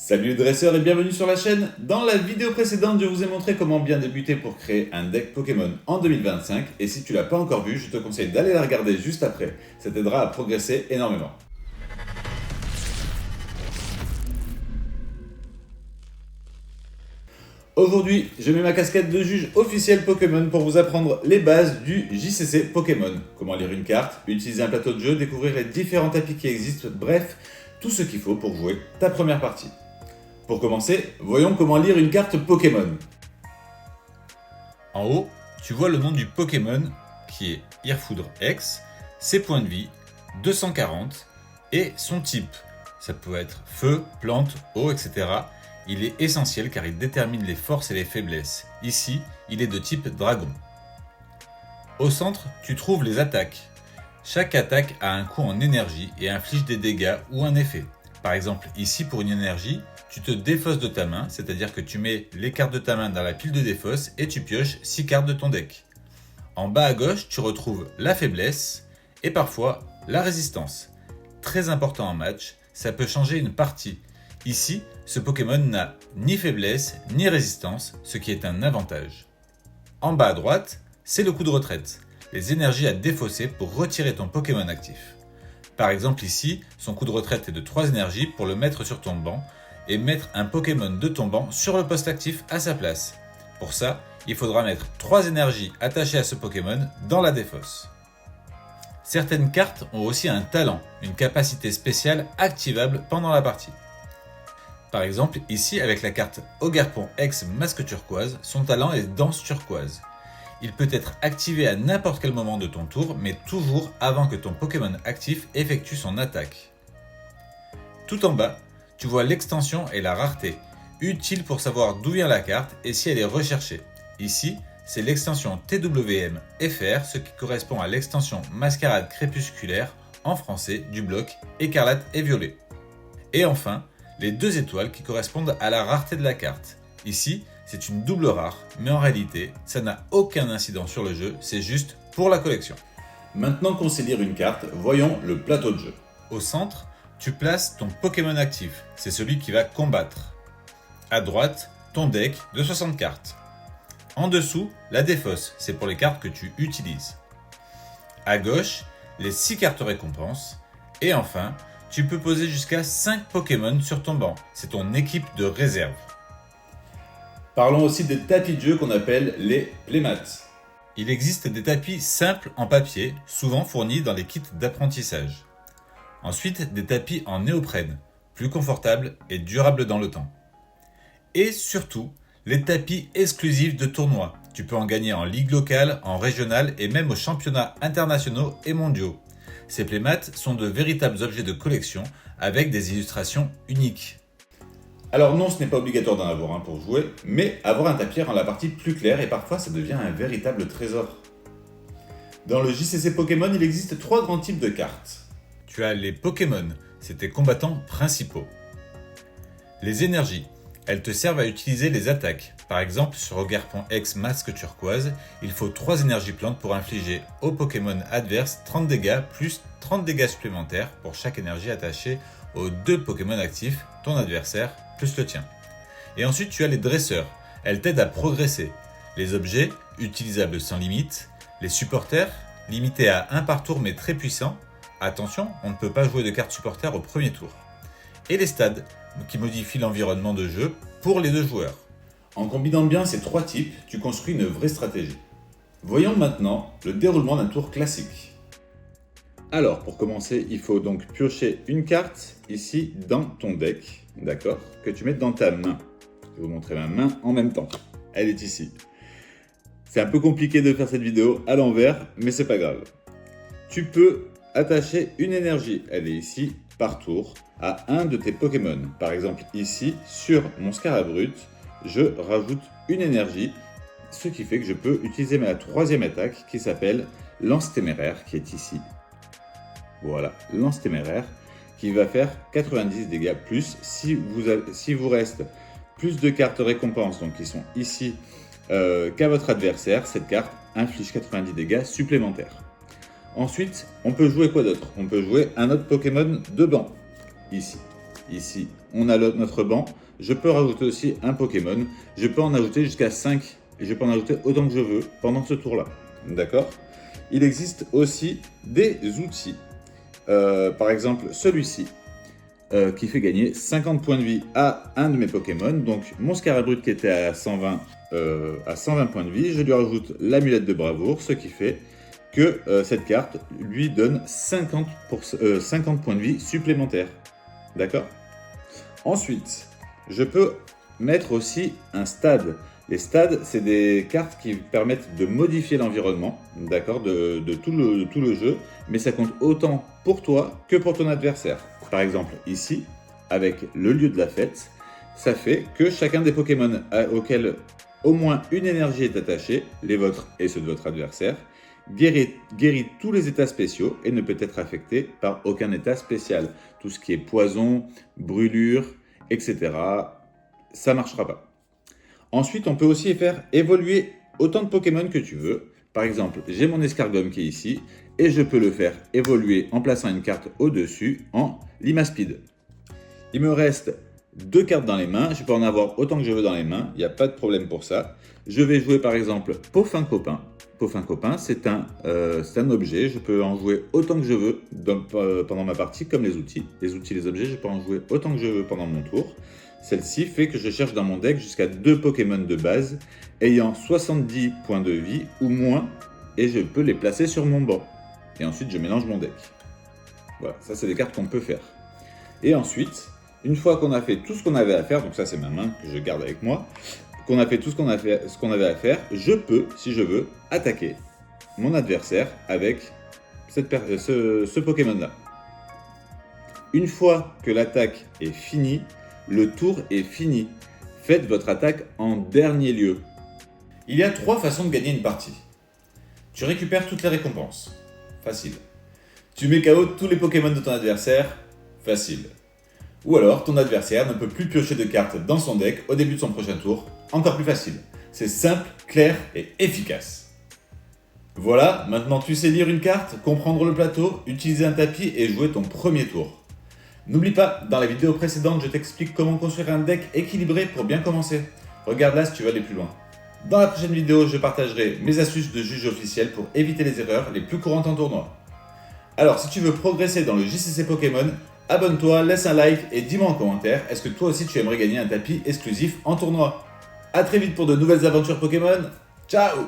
Salut les dresseurs et bienvenue sur la chaîne. Dans la vidéo précédente, je vous ai montré comment bien débuter pour créer un deck Pokémon en 2025. Et si tu l'as pas encore vu, je te conseille d'aller la regarder juste après. Ça t'aidera à progresser énormément. Aujourd'hui, je mets ma casquette de juge officiel Pokémon pour vous apprendre les bases du JCC Pokémon. Comment lire une carte, utiliser un plateau de jeu, découvrir les différents tapis qui existent, bref, tout ce qu'il faut pour jouer ta première partie. Pour commencer, voyons comment lire une carte Pokémon. En haut, tu vois le nom du Pokémon qui est Irfoudre X, ses points de vie, 240, et son type. Ça peut être feu, plante, eau, etc. Il est essentiel car il détermine les forces et les faiblesses. Ici, il est de type dragon. Au centre, tu trouves les attaques. Chaque attaque a un coût en énergie et inflige des dégâts ou un effet. Par exemple, ici pour une énergie, tu te défausses de ta main, c'est-à-dire que tu mets les cartes de ta main dans la pile de défausse et tu pioches 6 cartes de ton deck. En bas à gauche, tu retrouves la faiblesse et parfois la résistance. Très important en match, ça peut changer une partie. Ici, ce Pokémon n'a ni faiblesse ni résistance, ce qui est un avantage. En bas à droite, c'est le coup de retraite, les énergies à défausser pour retirer ton Pokémon actif. Par exemple ici, son coup de retraite est de 3 énergies pour le mettre sur ton banc et mettre un Pokémon de ton banc sur le poste actif à sa place. Pour ça, il faudra mettre 3 énergies attachées à ce Pokémon dans la défausse. Certaines cartes ont aussi un talent, une capacité spéciale activable pendant la partie. Par exemple, ici avec la carte Ogerpon X Masque Turquoise, son talent est Danse Turquoise. Il peut être activé à n'importe quel moment de ton tour, mais toujours avant que ton Pokémon actif effectue son attaque. Tout en bas, tu vois l'extension et la rareté, utile pour savoir d'où vient la carte et si elle est recherchée. Ici, c'est l'extension TWM FR, ce qui correspond à l'extension Mascarade Crépusculaire, en français du bloc Écarlate et Violet. Et enfin, les 2 étoiles qui correspondent à la rareté de la carte. Ici, c'est une double rare, mais en réalité, ça n'a aucun incident sur le jeu, c'est juste pour la collection. Maintenant qu'on sait lire une carte, voyons le plateau de jeu. Au centre, tu places ton Pokémon actif, c'est celui qui va combattre. À droite, ton deck de 60 cartes. En dessous, la défausse, c'est pour les cartes que tu utilises. À gauche, les 6 cartes récompenses. Et enfin, tu peux poser jusqu'à 5 Pokémon sur ton banc, c'est ton équipe de réserve. Parlons aussi des tapis de jeu qu'on appelle les playmats. Il existe des tapis simples en papier, souvent fournis dans les kits d'apprentissage. Ensuite, des tapis en néoprène, plus confortables et durables dans le temps. Et surtout, les tapis exclusifs de tournois. Tu peux en gagner en ligue locale, en régionale et même aux championnats internationaux et mondiaux. Ces playmats sont de véritables objets de collection avec des illustrations uniques. Alors non, ce n'est pas obligatoire d'en avoir pour jouer, mais avoir un tapis rend la partie plus claire et parfois ça devient un véritable trésor. Dans le JCC Pokémon, il existe 3 grands types de cartes. Tu as les Pokémon, c'est tes combattants principaux. Les énergies, elles te servent à utiliser les attaques. Par exemple, sur Ogerpon X Masque Turquoise, il faut 3 énergies plantes pour infliger au Pokémon adverse 30 dégâts plus 30 dégâts supplémentaires pour chaque énergie attachée aux 2 Pokémon actifs, ton adversaire plus le tien. Et ensuite tu as les dresseurs, elles t'aident à progresser. Les objets, utilisables sans limite. Les supporters, limités à 1 par tour mais très puissants. Attention, on ne peut pas jouer de cartes supporters au premier tour. Et les stades, qui modifient l'environnement de jeu pour les 2 joueurs. En combinant bien ces 3 types, tu construis une vraie stratégie. Voyons maintenant le déroulement d'un tour classique. Alors, pour commencer, il faut donc piocher une carte ici dans ton deck, d'accord, que tu mets dans ta main. Je vais vous montrer ma main en même temps. Elle est ici. C'est un peu compliqué de faire cette vidéo à l'envers, mais c'est pas grave. Tu peux attacher une énergie, elle est ici, par tour, à un de tes Pokémon. Par exemple, ici, sur mon Scarabrut, je rajoute une énergie, ce qui fait que je peux utiliser ma 3e attaque qui s'appelle Lance Téméraire, qui est ici. Voilà, Lance Téméraire, qui va faire 90 dégâts plus si vous reste plus de cartes récompenses, donc qui sont ici, qu'à votre adversaire. Cette carte inflige 90 dégâts supplémentaires. Ensuite, on peut jouer quoi d'autre? On peut jouer un autre Pokémon de banc, ici. ici, on a notre banc. Je peux rajouter aussi un Pokémon. Je peux en ajouter jusqu'à 5 et je peux en ajouter autant que je veux pendant ce tour-là. D'accord? Il existe aussi des outils. Par exemple, celui-ci, qui fait gagner 50 points de vie à un de mes Pokémon. Donc, mon Scarabrude qui était à 120 points de vie, je lui rajoute l'amulette de bravoure, ce qui fait que cette carte lui donne 50 points de vie supplémentaires. D'accord? Ensuite, je peux mettre aussi un stade. Les stades, c'est des cartes qui permettent de modifier l'environnement, d'accord, de tout le jeu, mais ça compte autant pour toi que pour ton adversaire. Par exemple, ici, avec le lieu de la fête, ça fait que chacun des Pokémon auxquels au moins une énergie est attachée, les vôtres et ceux de votre adversaire, guérit tous les états spéciaux et ne peut être affecté par aucun état spécial. Tout ce qui est poison, brûlure, etc., ça ne marchera pas. Ensuite, on peut aussi faire évoluer autant de Pokémon que tu veux. Par exemple, j'ai mon Escargum qui est ici, et je peux le faire évoluer en plaçant une carte au-dessus en Limaspeed. Il me reste 2 cartes dans les mains, je peux en avoir autant que je veux dans les mains, il n'y a pas de problème pour ça. Je vais jouer par exemple Peaufin Copain. Peaufin Copain, c'est un objet, je peux en jouer autant que je veux pendant ma partie, comme les outils. Les objets, je peux en jouer autant que je veux pendant mon tour. Celle-ci fait que je cherche dans mon deck jusqu'à 2 Pokémon de base ayant 70 points de vie ou moins et je peux les placer sur mon banc. Et ensuite, je mélange mon deck. Voilà, ça c'est des cartes qu'on peut faire. Et ensuite, une fois qu'on a fait tout ce qu'on avait à faire, donc ça c'est ma main que je garde avec moi, qu'on a fait tout ce qu'on avait à faire, je peux, si je veux, attaquer mon adversaire avec ce Pokémon-là. Une fois que l'attaque est finie, le tour est fini. Faites votre attaque en dernier lieu. Il y a 3 façons de gagner une partie. Tu récupères toutes les récompenses. Facile. Tu mets KO tous les Pokémon de ton adversaire. Facile. Ou alors, ton adversaire ne peut plus piocher de cartes dans son deck au début de son prochain tour. Encore plus facile. C'est simple, clair et efficace. Voilà, maintenant tu sais lire une carte, comprendre le plateau, utiliser un tapis et jouer ton premier tour. N'oublie pas, dans la vidéo précédente, je t'explique comment construire un deck équilibré pour bien commencer. Regarde-la si tu veux aller plus loin. Dans la prochaine vidéo, je partagerai mes astuces de juge officiel pour éviter les erreurs les plus courantes en tournoi. Alors, si tu veux progresser dans le JCC Pokémon, abonne-toi, laisse un like et dis-moi en commentaire, est-ce que toi aussi tu aimerais gagner un tapis exclusif en tournoi? A très vite pour de nouvelles aventures Pokémon. Ciao!